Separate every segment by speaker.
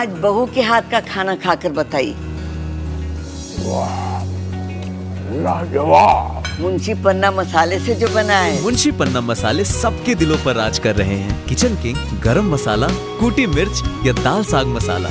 Speaker 1: आज बहू के हाथ का खाना खाकर बताइए।
Speaker 2: लाजवाब।
Speaker 1: मुंशी पन्ना मसाले से जो बना है।
Speaker 3: मुंशी पन्ना मसाले सबके दिलों पर राज कर रहे हैं। किचन किंग, गरम मसाला, कूटी मिर्च या दाल साग मसाला,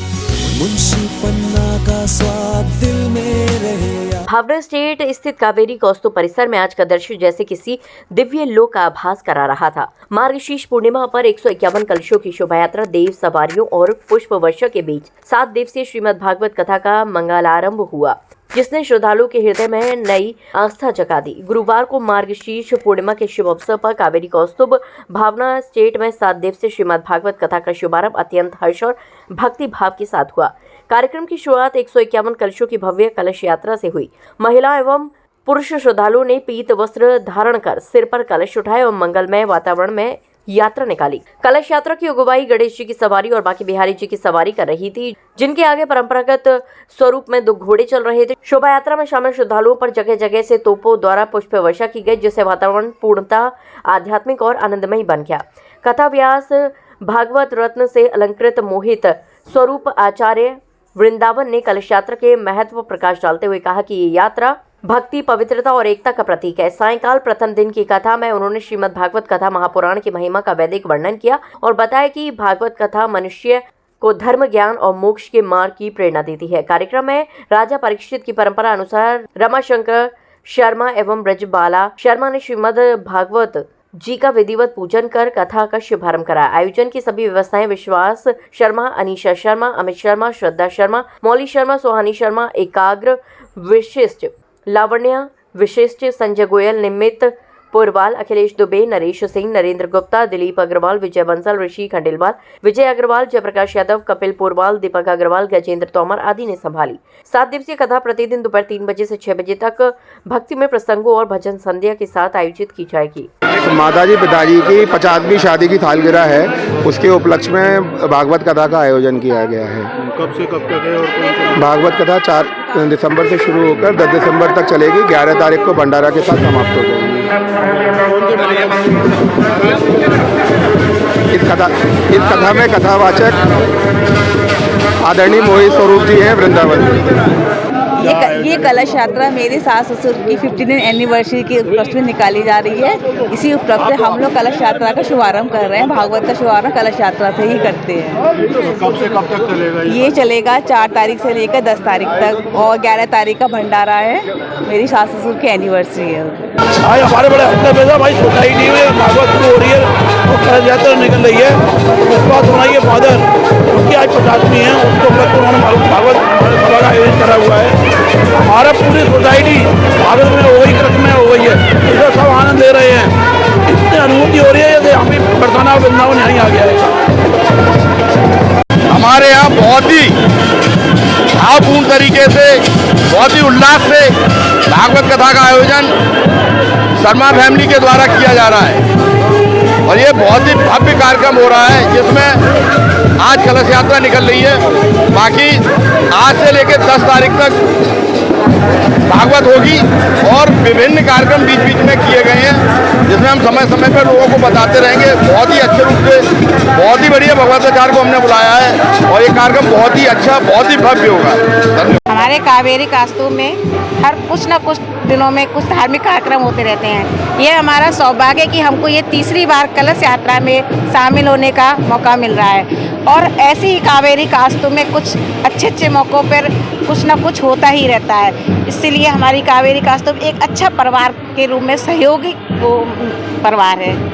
Speaker 3: मुंशी पन्ना का स्वाद दिल में रहे।
Speaker 4: भावना स्टेट स्थित कावेरी कौस्तु परिसर में आज का दृश्य जैसे किसी दिव्य लोक का आभास करा रहा था। मार्गशीर्ष पूर्णिमा पर 151 कलशों की शोभा यात्रा देव सवारियों और पुष्प वर्षा के बीच 7 दिवसीय श्रीमद् भागवत कथा का मंगलारंभ हुआ, जिसने श्रद्धालुओं के हृदय में नई आस्था जगा दी। गुरुवार को मार्गशीर्ष पूर्णिमा के शुभ अवसर पर कावेरी कौस्तुभ भावना स्टेट में 7 दिवसीय श्रीमद् भागवत कथा का शुभारंभ अत्यंत हर्ष और भक्ति भाव के साथ हुआ। कार्यक्रम की शुरुआत 151 कलशों की भव्य कलश यात्रा से हुई। महिला एवं पुरुष श्रद्धालुओं ने पीत वस्त्र धारण कर सिर पर कलश उठाए और मंगलमय वातावरण में यात्रा निकाली। कलश यात्रा की अगुवाई गणेश जी की सवारी और बाकी बिहारी जी की सवारी कर रही थी, जिनके आगे परंपरागत स्वरूप में 2 घोड़े चल रहे थे। शोभा यात्रा में शामिल श्रद्धालुओं पर जगह जगह से तोपों द्वारा पुष्प वर्षा की गई, जिससे वातावरण पूर्णतः आध्यात्मिक और आनंदमय बन गया। कथा व्यास भागवत रत्न से अलंकृत मोहित स्वरूप आचार्य वृंदावन ने कलश यात्रा के महत्व पर प्रकाश डालते हुए कहा कि ये यात्रा भक्ति, पवित्रता और एकता का प्रतीक है। सायंकाल प्रथम दिन की कथा में उन्होंने श्रीमद् भागवत कथा महापुराण की महिमा का वैदिक वर्णन किया और बताया कि भागवत कथा मनुष्य को धर्म, ज्ञान और मोक्ष के मार्ग की प्रेरणा देती है। कार्यक्रम में राजा परीक्षित की परंपरा अनुसार रमाशंकर शर्मा एवं ब्रजबाला शर्मा ने श्रीमद् भागवत जी का विधिवत पूजन कर कथा का शुभारंभ करा। आयोजन की सभी व्यवस्थाएं विश्वास शर्मा, अनीशा शर्मा, अमित शर्मा, श्रद्धा शर्मा, मौली शर्मा, सोहानी शर्मा, एकाग्र विशिष्ट, लावण्या विशिष्ट, संजय गोयल, निमित पुरवाल, अखिलेश दुबे, नरेश सिंह, नरेंद्र गुप्ता, दिलीप अग्रवाल, विजय बंसल, ऋषि खंडेलवाल, विजय अग्रवाल, जयप्रकाश यादव, कपिल पुरवाल, दीपक अग्रवाल, गजेंद्र तोमर आदि ने संभाली। 7 दिवसीय कथा प्रतिदिन दोपहर 3 बजे से 6 बजे तक भक्तिमय प्रसंगों और भजन संध्या के साथ आयोजित की जाएगी।
Speaker 2: माताजी पिताजी की 50वीं शादी की सालगिरह है, उसके उपलक्ष्य में भागवत कथा का आयोजन किया गया है।
Speaker 5: कब से कब तक है और कौन से?
Speaker 2: भागवत कथा 4 दिसंबर से शुरू होकर 10 दिसंबर तक चलेगी। 11 तारीख को भंडारा के साथ समाप्त हो जाएगी। इस कथा में कथावाचक आदरणीय मोहित स्वरूप जी हैं वृंदावन में।
Speaker 6: ये कलश यात्रा मेरे सास ससुर की 15वीं एनिवर्सरी के उपलक्ष्य में निकाली जा रही है। इसी उपलक्ष्य में हम लोग कलश यात्रा का शुभारंभ कर रहे हैं। भागवत का शुभारंभ कलश यात्रा से ही करते हैं।
Speaker 5: कब से कब तक चलेगा
Speaker 6: ये चलेगा 4 तारीख से लेकर 10 तारीख तक और 11 तारीख का भंडारा है। मेरी सास ससुर की एनिवर्सरी है।
Speaker 5: आज हमारे बड़े हफ्ते में भाई सोसाइटी में भागवत शुरू हो रही है और कलश यात्रा निकल रही है। उस बात सुनाइए फादर, क्योंकि आज 50वीं है, उसको उन्होंने भागवत सभा का आयोजन करा हुआ है। हमारा पूरी सोसाइटी भागवत में हो गई, कृष्ण में हो गई है, इसका सब आनंद ले रहे हैं। इतनी अनुभूति हो रही है जैसे हम भी बरसाना वृंदावन यहीं आ गया है।
Speaker 2: हमारे यहाँ बहुत ही भावपूर्ण तरीके से, बहुत ही उल्लास से भागवत कथा का आयोजन शर्मा फैमिली के द्वारा किया जा रहा है और ये बहुत ही भव्य कार्यक्रम हो रहा है, जिसमें आज कलश यात्रा निकल रही है। बाकी आज से लेकर 10 तारीख तक भागवत होगी और विभिन्न कार्यक्रम बीच बीच में किए गए हैं, जिसमें हम समय समय पर लोगों को बताते रहेंगे। बहुत ही अच्छे रूप से, बहुत ही बढ़िया भगवताचार्य को हमने बुलाया है और ये कार्यक्रम बहुत ही अच्छा, बहुत ही भव्य होगा। धन्यवाद।
Speaker 7: हमारे कावेरी कास्तु में हर कुछ न कुछ दिनों में कुछ धार्मिक कार्यक्रम होते रहते हैं। ये हमारा सौभाग्य कि हमको ये 3री बार कलश यात्रा में शामिल होने का मौका मिल रहा है और ऐसे ही कावेरी कास्तु में कुछ अच्छे मौक़ों पर कुछ न कुछ होता ही रहता है। इसीलिए हमारी कावेरी कास्तु एक अच्छा परिवार के रूप में सहयोगी परिवार है।